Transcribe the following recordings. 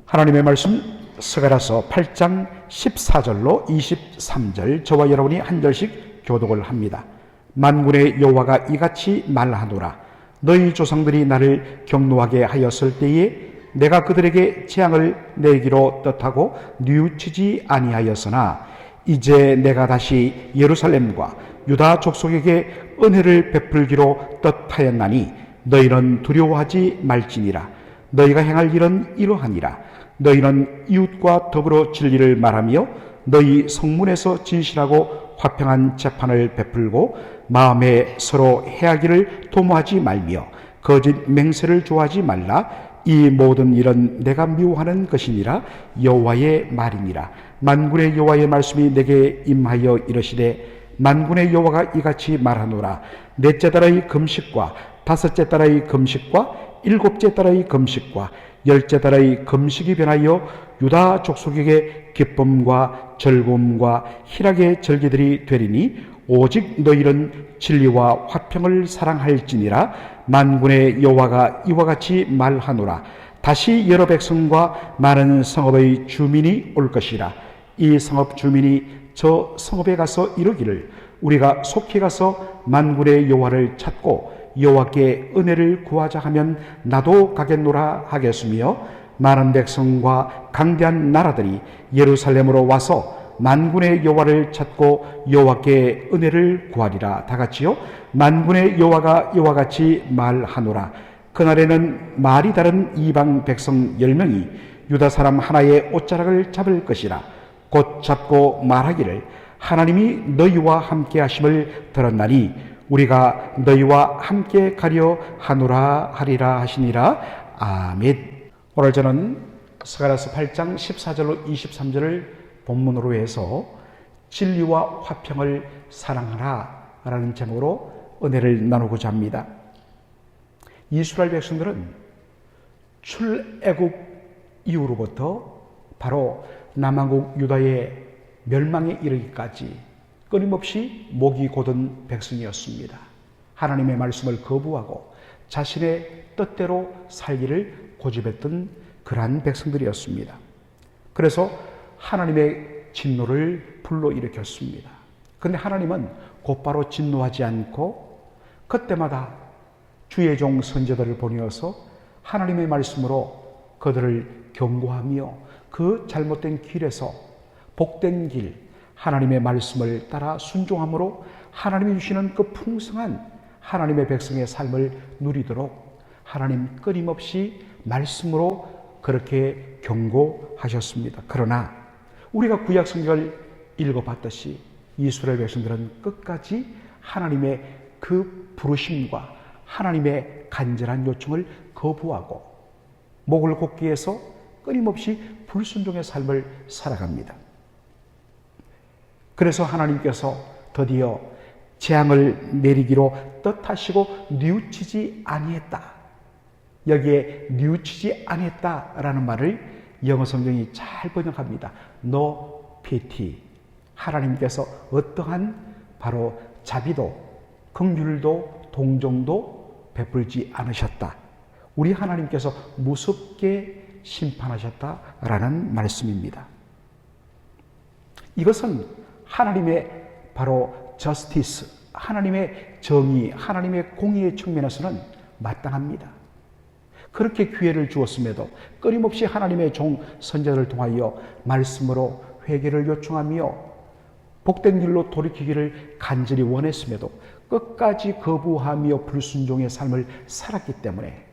하나님의 말씀 스가랴서 8장 14절로 23절 저와 여러분이 한 절씩 교독을 합니다. 만군의 여호와가 이같이 말하노라. 너희 조상들이 나를 경노하게 하였을 때에 내가 그들에게 재앙을 내기로 뜻하고 뉘우치지 아니하였으나 이제 내가 다시 예루살렘과 유다 족속에게 은혜를 베풀기로 뜻하였나니 너희는 두려워하지 말지니라. 너희가 행할 일은 이러하니라. 너희는 이웃과 더불어 진리를 말하며 너희 성문에서 진실하고 화평한 재판을 베풀고 마음에 서로 해하기를 도모하지 말며 거짓 맹세를 좋아하지 말라. 이 모든 일은 내가 미워하는 것이니라. 여호와의 말이니라. 만군의 여호와의 말씀이 내게 임하여 이르시되 만군의 여호와가 이같이 말하노라. 넷째 달의 금식과 다섯째 달의 금식과 일곱째 달의 금식과 열째 달의 금식이 변하여 유다 족속에게 기쁨과 즐거움과 희락의 절기들이 되리니 오직 너희는 진리와 화평을 사랑할지니라. 만군의 여호와가 이와 같이 말하노라. 다시 여러 백성과 많은 성읍의 주민이 올 것이라. 이 성읍 주민이 저 성읍에 가서 이르기를 우리가 속히 가서 만군의 여호와를 찾고 여호와께 은혜를 구하자 하면 나도 가겠노라 하겠으며 많은 백성과 강대한 나라들이 예루살렘으로 와서 만군의 여호와를 찾고 여호와께 은혜를 구하리라. 다 같이요. 만군의 여호와가 이와 같이 말하노라. 그날에는 말이 다른 이방 백성 10명이 유다 사람 하나의 옷자락을 잡을 것이라. 곧 잡고 말하기를 하나님이 너희와 함께 하심을 들었나니 우리가 너희와 함께 가려 하노라 하리라 하시니라. 아멘. 오늘 저는 스가랴서 8장 14절로 23절을 본문으로 해서 진리와 화평을 사랑하라 라는 제목으로 은혜를 나누고자 합니다. 이스라엘 백성들은 출애굽 이후로부터 바로 남왕국 유다의 멸망에 이르기까지 끊임없이 목이 곧은 백성이었습니다. 하나님의 말씀을 거부하고 자신의 뜻대로 살기를 고집했던 그러한 백성들이었습니다. 그래서 하나님의 진노를 불러일으켰습니다. 그런데 하나님은 곧바로 진노하지 않고 그때마다 주의 종 선지자들을 보내어서 하나님의 말씀으로 그들을 경고하며 그 잘못된 길에서 복된 길, 하나님의 말씀을 따라 순종함으로 하나님이 주시는 그 풍성한 하나님의 백성의 삶을 누리도록 하나님 끊임없이 말씀으로 그렇게 경고하셨습니다. 그러나 우리가 구약 성경을 읽어봤듯이 이스라엘 백성들은 끝까지 하나님의 그 부르심과 하나님의 간절한 요청을 거부하고 목을 곧게 해서 끊임없이 불순종의 삶을 살아갑니다. 그래서 하나님께서 드디어 재앙을 내리기로 뜻하시고 뉘우치지 아니했다. 여기에 뉘우치지 아니했다라는 말을 영어 성경이 잘 번역합니다. No pity. 하나님께서 어떠한 바로 자비도 긍휼도 동정도 베풀지 않으셨다. 우리 하나님께서 무섭게 심판하셨다라는 말씀입니다. 이것은 하나님의 바로 저스티스, 하나님의 정의, 하나님의 공의의 측면에서는 마땅합니다. 그렇게 기회를 주었음에도 끊임없이 하나님의 종 선지자를 통하여 말씀으로 회개를 요청하며 복된 길로 돌이키기를 간절히 원했음에도 끝까지 거부하며 불순종의 삶을 살았기 때문에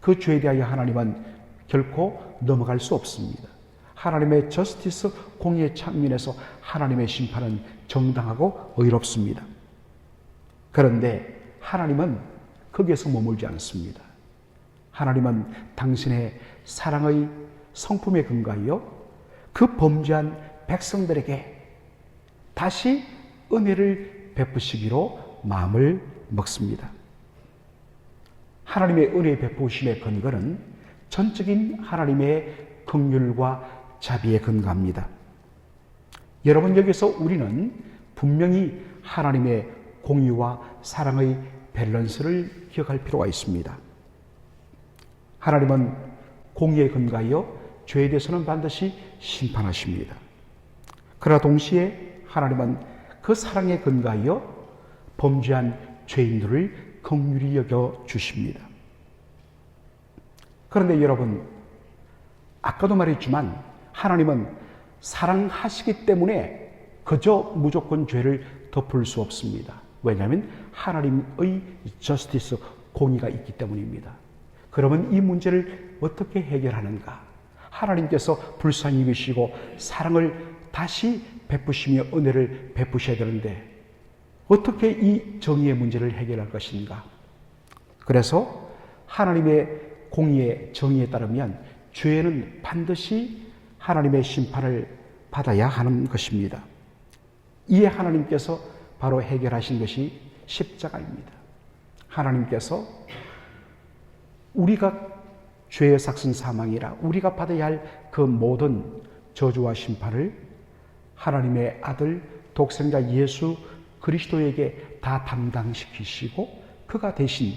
그 죄에 대하여 하나님은 결코 넘어갈 수 없습니다. 하나님의 저스티스 공의의 측면에서 하나님의 심판은 정당하고 의롭습니다. 그런데 하나님은 거기에서 머물지 않습니다. 하나님은 당신의 사랑의 성품에 근거하여 그 범죄한 백성들에게 다시 은혜를 베푸시기로 마음을 먹습니다. 하나님의 은혜 베푸심의 근거는 전적인 하나님의 긍휼과 자비에 근거합니다. 여러분, 여기서 우리는 분명히 하나님의 공의와 사랑의 밸런스를 기억할 필요가 있습니다. 하나님은 공의에 근거하여 죄에 대해서는 반드시 심판하십니다. 그러나 동시에 하나님은 그 사랑에 근거하여 범죄한 죄인들을 긍휼히 여겨 주십니다. 그런데 여러분, 아까도 말했지만 하나님은 사랑하시기 때문에 그저 무조건 죄를 덮을 수 없습니다. 왜냐하면 하나님의 저스티스, 공의가 있기 때문입니다. 그러면 이 문제를 어떻게 해결하는가? 하나님께서 불쌍히 여기시고 사랑을 다시 베푸시며 은혜를 베푸셔야 되는데 어떻게 이 정의의 문제를 해결할 것인가? 그래서 하나님의 공의의 정의에 따르면 죄는 반드시 하나님의 심판을 받아야 하는 것입니다. 이에 하나님께서 바로 해결하신 것이 십자가입니다. 하나님께서 우리가 죄의 삭슨 사망이라 우리가 받아야 할 그 모든 저주와 심판을 하나님의 아들 독생자 예수 그리스도에게 다 담당시키시고 그가 대신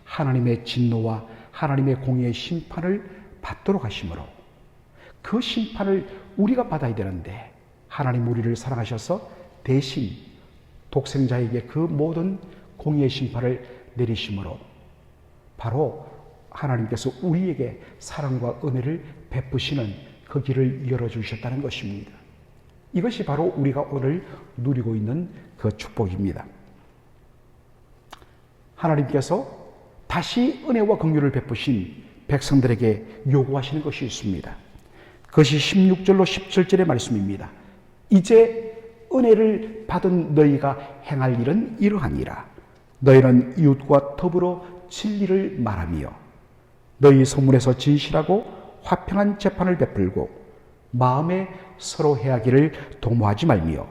하나님의 진노와 하나님의 공의의 심판을 받도록 하심으로 그 심판을 우리가 받아야 되는데 하나님 우리를 사랑하셔서 대신 독생자에게 그 모든 공의의 심판을 내리심으로 바로 하나님께서 우리에게 사랑과 은혜를 베푸시는 그 길을 열어주셨다는 것입니다. 이것이 바로 우리가 오늘 누리고 있는 그 축복입니다. 하나님께서 다시 은혜와 긍휼을 베푸신 백성들에게 요구하시는 것이 있습니다. 그것이 16절로 17절의 말씀입니다. 이제 은혜를 받은 너희가 행할 일은 이러하니라. 너희는 이웃과 더불어 진리를 말하며 너희 소문에서 진실하고 화평한 재판을 베풀고 마음에 서로 해하기를 도모하지 말며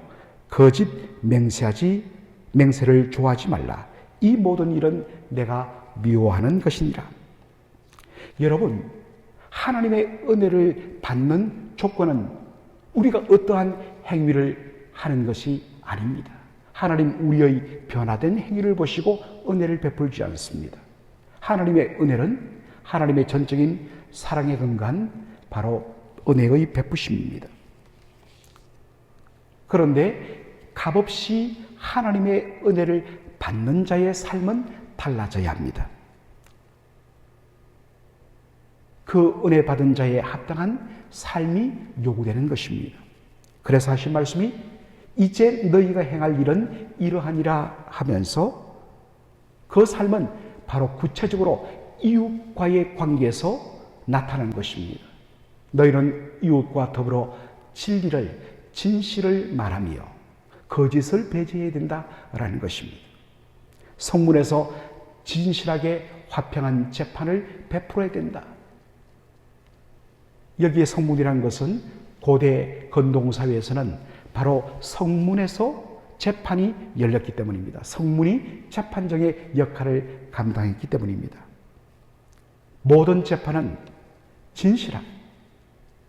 거짓 맹세를 좋아하지 말라. 이 모든 일은 내가 미워하는 것이니라. 여러분, 하나님의 은혜를 받는 조건은 우리가 어떠한 행위를 하는 것이 아닙니다. 하나님 우리의 변화된 행위를 보시고 은혜를 베풀지 않습니다. 하나님의 은혜는 하나님의 전적인 사랑에 근거한 바로 은혜의 베푸심입니다. 그런데 값없이 하나님의 은혜를 받는 자의 삶은 달라져야 합니다. 그 은혜 받은 자의 합당한 삶이 요구되는 것입니다. 그래서 하신 말씀이 이제 너희가 행할 일은 이러하니라 하면서 그 삶은 바로 구체적으로 이웃과의 관계에서 나타나는 것입니다. 너희는 이웃과 더불어 진실을 말하며 거짓을 배제해야 된다라는 것입니다. 성문에서 진실하게 화평한 재판을 베풀어야 된다. 여기에 성문이라는 것은 고대 건동사회에서는 바로 성문에서 재판이 열렸기 때문입니다. 성문이 재판정의 역할을 감당했기 때문입니다. 모든 재판은 진실함,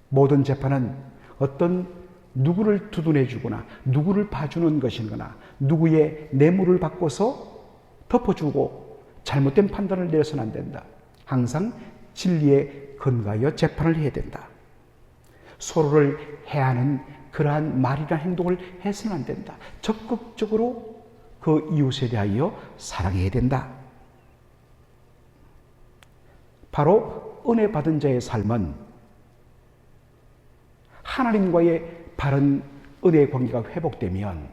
모든 재판은 어떤 누구를 두둔해주거나 누구를 봐주는 것이거나 누구의 뇌물을 받고서 덮어주고 잘못된 판단을 내려서는 안 된다. 항상 진리에 근거하여 재판을 해야 된다. 서로를 해하는 그러한 말이나 행동을 해서는 안 된다. 적극적으로 그 이웃에 대하여 사랑해야 된다. 바로 은혜 받은 자의 삶은 하나님과의 바른 은혜의 관계가 회복되면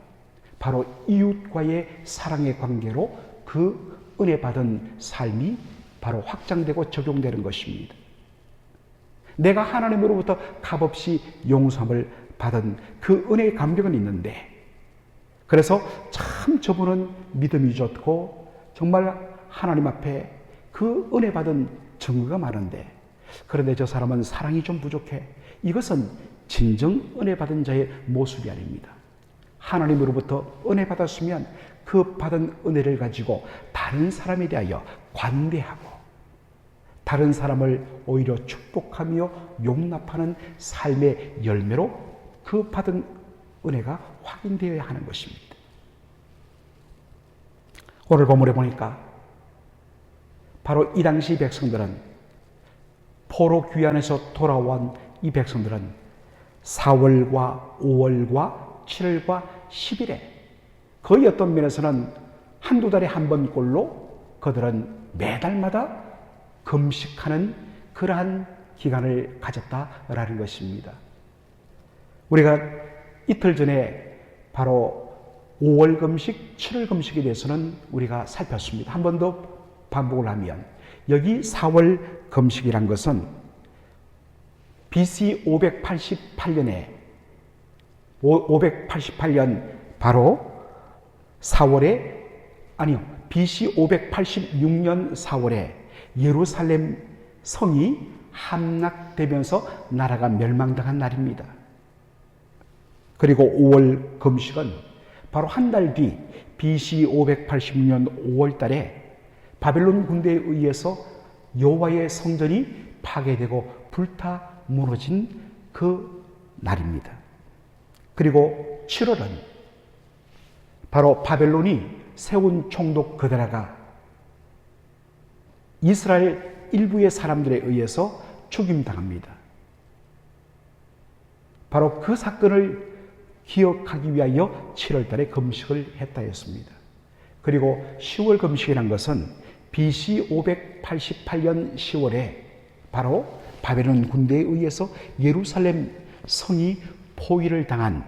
바로 이웃과의 사랑의 관계로 그 은혜 받은 삶이 바로 확장되고 적용되는 것입니다. 내가 하나님으로부터 값없이 용서함을 받은 그 은혜의 감격은 있는데 그래서 참 저분은 믿음이 좋고 정말 하나님 앞에 그 은혜 받은 증거가 많은데 그런데 저 사람은 사랑이 좀 부족해. 이것은 진정 은혜 받은 자의 모습이 아닙니다. 하나님으로부터 은혜 받았으면 그 받은 은혜를 가지고 다른 사람에 대하여 관대하고 다른 사람을 오히려 축복하며 용납하는 삶의 열매로 그 받은 은혜가 확인되어야 하는 것입니다. 오늘 본문에 보니까 바로 이 당시 백성들은 포로 귀환에서 돌아온 이 백성들은 4월과 5월과 7월과 10일에 거의 어떤 면에서는 한두 달에 한 번꼴로 그들은 매달마다 금식하는 그러한 기간을 가졌다라는 것입니다. 우리가 이틀 전에 바로 5월 금식, 7월 금식에 대해서는 우리가 살폈습니다. 한 번 더 반복을 하면 여기 4월 금식이란 것은 BC 588년에 588년 바로 4월에 BC 586년 4월에 예루살렘 성이 함락되면서 나라가 멸망당한 날입니다. 그리고 5월 금식은 바로 한 달 뒤 BC 586년 5월 달에 바벨론 군대에 의해서 여호와의 성전이 파괴되고 불타 무너진 그 날입니다. 그리고 7월은 바로 바벨론이 세운 총독 그드라가 이스라엘 일부의 사람들에 의해서 죽임당합니다. 바로 그 사건을 기억하기 위하여 7월 달에 금식을 했다 했습니다. 그리고 10월 금식이란 것은 BC 588년 10월에 바로 바벨론 군대에 의해서 예루살렘 성이 포위를 당한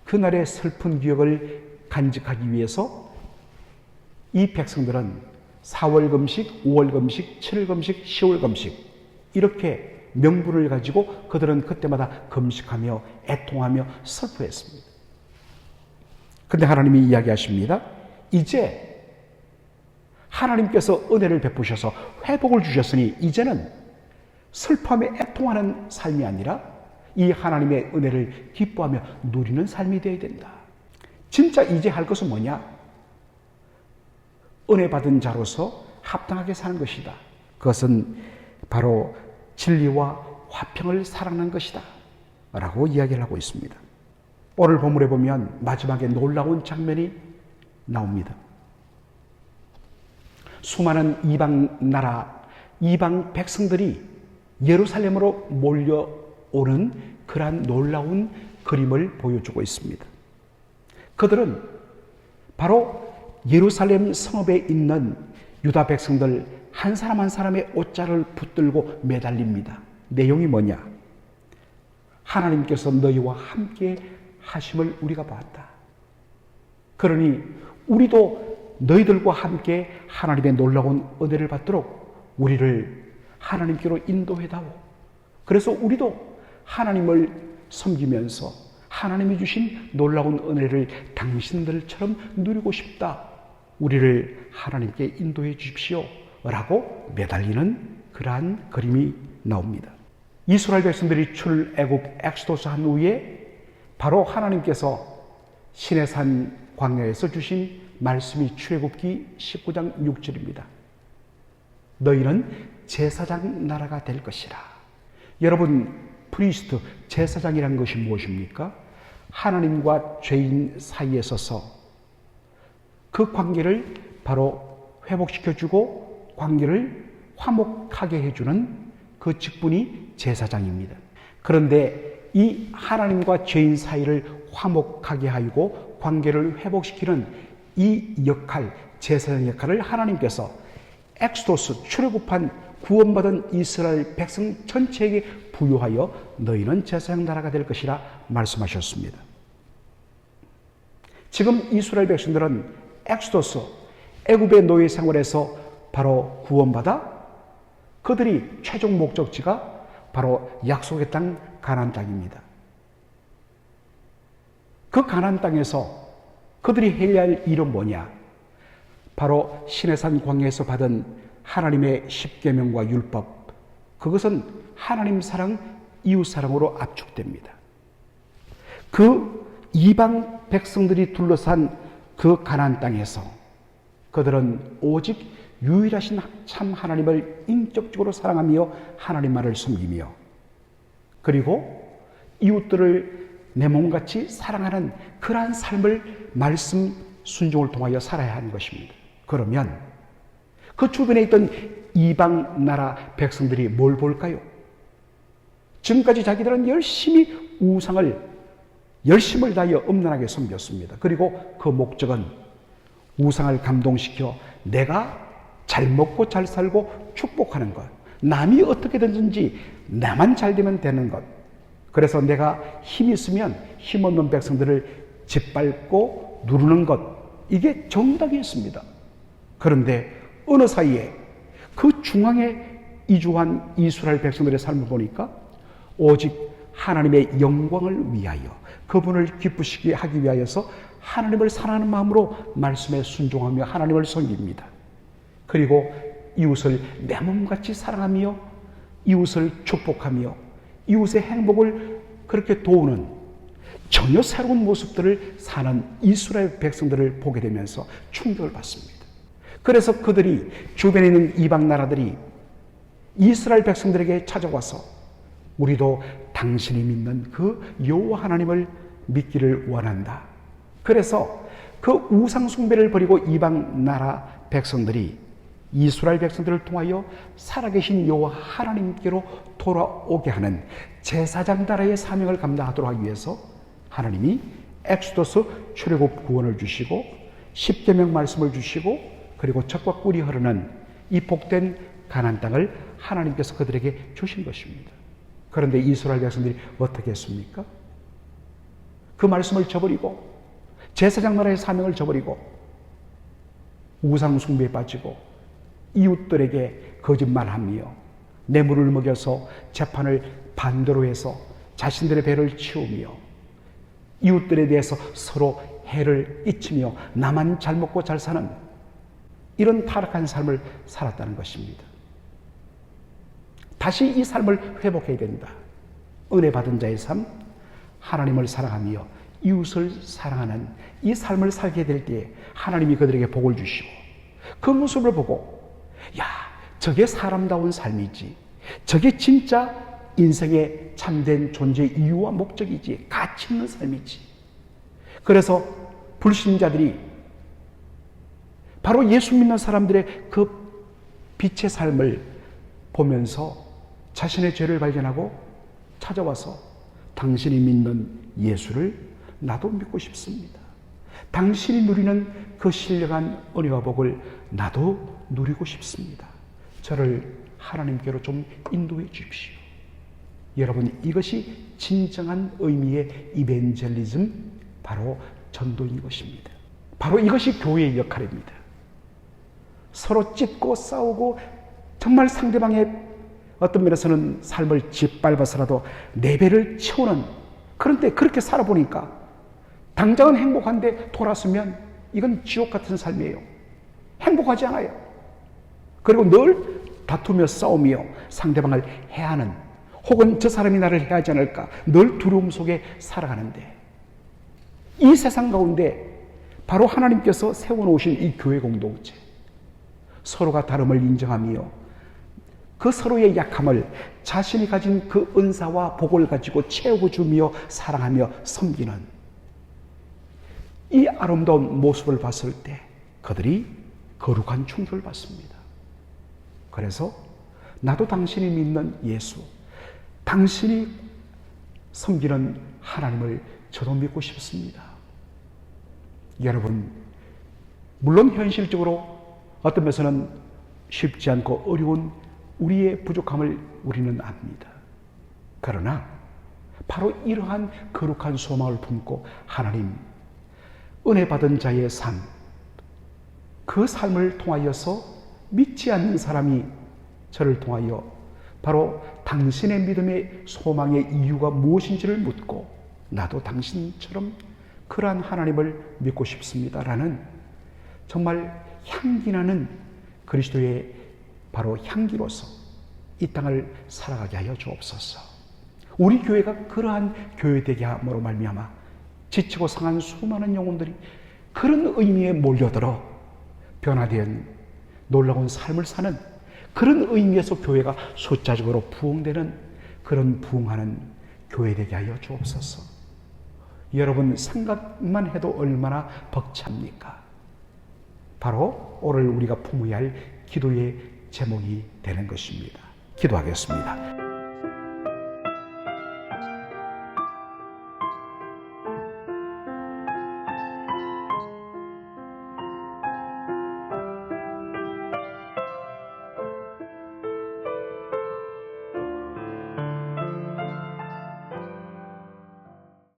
그날의 슬픈 기억을 간직하기 위해서 이 백성들은 4월 금식, 5월 금식, 7월 금식, 10월 금식 이렇게 명분을 가지고 그들은 그때마다 금식하며 애통하며 슬퍼했습니다. 그런데 하나님이 이야기하십니다. 이제 하나님께서 은혜를 베푸셔서 회복을 주셨으니 이제는 슬퍼하며 애통하는 삶이 아니라 이 하나님의 은혜를 기뻐하며 누리는 삶이 되어야 된다. 진짜 이제 할 것은 뭐냐? 은혜 받은 자로서 합당하게 사는 것이다. 그것은 바로 진리와 화평을 사랑하는 것이다 라고 이야기를 하고 있습니다. 오늘 본문에 보면 마지막에 놀라운 장면이 나옵니다. 수많은 이방 나라, 이방 백성들이 예루살렘으로 몰려오는 그러한 놀라운 그림을 보여주고 있습니다. 그들은 바로 예루살렘 성읍에 있는 유다 백성들 한 사람 한 사람의 옷자를 붙들고 매달립니다. 내용이 뭐냐? 하나님께서 너희와 함께 하심을 우리가 봤다. 그러니 우리도 너희들과 함께 하나님의 놀라운 은혜를 받도록 우리를 하나님께로 인도해다오. 그래서 우리도 하나님을 섬기면서 하나님이 주신 놀라운 은혜를 당신들처럼 누리고 싶다. 우리를 하나님께 인도해 주십시오 라고 매달리는 그러한 그림이 나옵니다. 이스라엘 백성들이 출애굽 엑소도스 한 후에 바로 하나님께서 시내산 광야에서 주신 말씀이 출애굽기 19장 6절입니다. 너희는 제사장 나라가 될 것이라. 여러분, 프리스트, 제사장이란 것이 무엇입니까? 하나님과 죄인 사이에 서서 그 관계를 바로 회복시켜주고 관계를 화목하게 해주는 그 직분이 제사장입니다. 그런데 이 하나님과 죄인 사이를 화목하게 하고 관계를 회복시키는 이 역할, 제사장 역할을 하나님께서 엑소도스 출애굽한 구원받은 이스라엘 백성 전체에게 부여하여 너희는 제사장 나라가 될 것이라 말씀하셨습니다. 지금 이스라엘 백성들은 엑소도스, 애굽의 노예 생활에서 바로 구원받아 그들이 최종 목적지가 바로 약속의 땅 가나안 땅입니다. 그 가나안 땅에서 그들이 해야 할 일은 뭐냐? 바로 시내산 광야에서 받은 하나님의 십계명과 율법, 그것은 하나님 사랑, 이웃 사랑으로 압축됩니다. 그 이방 백성들이 둘러싼 그 가나안 땅에서 그들은 오직 유일하신 참 하나님을 인격적으로 사랑하며 하나님만을 섬기며 그리고 이웃들을 내 몸같이 사랑하는 그러한 삶을 말씀 순종을 통하여 살아야 하는 것입니다. 그러면 그 주변에 있던 이방 나라 백성들이 뭘 볼까요? 지금까지 자기들은 열심히 열심을 다하여 엄란하게 섬겼습니다. 그리고 그 목적은 우상을 감동시켜 내가 잘 먹고 잘 살고 축복하는 것, 남이 어떻게 되든지 나만 잘 되면 되는 것, 그래서 내가 힘 있으면 힘없는 백성들을 짓밟고 누르는 것, 이게 정답이었습니다. 그런데 어느 사이에 그 중앙에 이주한 이스라엘 백성들의 삶을 보니까 오직 하나님의 영광을 위하여, 그분을 기쁘시게 하기 위하여서 하나님을 사랑하는 마음으로 말씀에 순종하며 하나님을 섬깁니다. 그리고 이웃을 내 몸같이 사랑하며 이웃을 축복하며 이웃의 행복을 그렇게 도우는 전혀 새로운 모습들을 사는 이스라엘 백성들을 보게 되면서 충격을 받습니다. 그래서 그들이, 주변에 있는 이방 나라들이 이스라엘 백성들에게 찾아와서 우리도 당신이 믿는 그 여호와 하나님을 믿기를 원한다. 그래서 그 우상 숭배를 버리고 이방 나라 백성들이 이스라엘 백성들을 통하여 살아계신 여호와 하나님께로 돌아오게 하는 제사장 나라의 사명을 감당하도록 하기 위해서 하나님이 엑소더스 출애굽 구원을 주시고 십계명 말씀을 주시고 그리고 젖과 꿀이 흐르는 이 복된 가나안 땅을 하나님께서 그들에게 주신 것입니다. 그런데 이스라엘 백성들이 어떻게 했습니까? 그 말씀을 저버리고 제사장 나라의 사명을 저버리고 우상 숭배에 빠지고 이웃들에게 거짓말하며 뇌물을 먹여서 재판을 반대로 해서 자신들의 배를 치우며 이웃들에 대해서 서로 해를 끼치며 나만 잘 먹고 잘 사는 이런 타락한 삶을 살았다는 것입니다. 다시 이 삶을 회복해야 된다. 은혜 받은 자의 삶, 하나님을 사랑하며 이웃을 사랑하는 이 삶을 살게 될 때에 하나님이 그들에게 복을 주시고 그 모습을 보고 야, 저게 사람다운 삶이지, 저게 진짜 인생의 참된 존재의 이유와 목적이지, 가치 있는 삶이지. 그래서 불신자들이 바로 예수 믿는 사람들의 그 빛의 삶을 보면서 자신의 죄를 발견하고 찾아와서 당신이 믿는 예수를 나도 믿고 싶습니다. 당신이 누리는 그 신령한 은혜와 복을 나도 누리고 싶습니다. 저를 하나님께로 좀 인도해 주십시오. 여러분, 이것이 진정한 의미의 이벤젤리즘, 바로 전도인 것입니다. 바로 이것이 교회의 역할입니다. 서로 찢고 싸우고 정말 상대방의 어떤 면에서는 삶을 짓밟아서라도 내 배를 채우는, 그런데 그렇게 살아보니까 당장은 행복한데 돌아서면 이건 지옥 같은 삶이에요. 행복하지 않아요. 그리고 늘 다투며 싸우며 상대방을 해하는, 혹은 저 사람이 나를 해하지 않을까 늘 두려움 속에 살아가는데, 이 세상 가운데 바로 하나님께서 세워놓으신 이 교회 공동체, 서로가 다름을 인정하며 그 서로의 약함을 자신이 가진 그 은사와 복을 가지고 채우고 주며 사랑하며 섬기는 이 아름다운 모습을 봤을 때 그들이 거룩한 충격을 받습니다. 그래서 나도 당신이 믿는 예수, 당신이 섬기는 하나님을 저도 믿고 싶습니다. 여러분, 물론 현실적으로 어떤 면에서는 쉽지 않고 어려운 우리의 부족함을 우리는 압니다. 그러나 바로 이러한 거룩한 소망을 품고 하나님, 은혜 받은 자의 삶, 그 삶을 통하여서 믿지 않는 사람이 저를 통하여 바로 당신의 믿음의 소망의 이유가 무엇인지를 묻고 나도 당신처럼 그러한 하나님을 믿고 싶습니다라는 정말 향기나는 그리스도의 바로 향기로서 이 땅을 살아가게 하여 주옵소서. 우리 교회가 그러한 교회 되게 함으로 말미암아 지치고 상한 수많은 영혼들이 그런 의미에 몰려들어 변화된 놀라운 삶을 사는 그런 의미에서 교회가 숫자적으로 부흥되는 그런 부흥하는 교회 되게 하여 주옵소서. 여러분, 생각만 해도 얼마나 벅찹니까? 바로 오늘 우리가 품어야 할 기도의 제목이 되는 것입니다. 기도하겠습니다.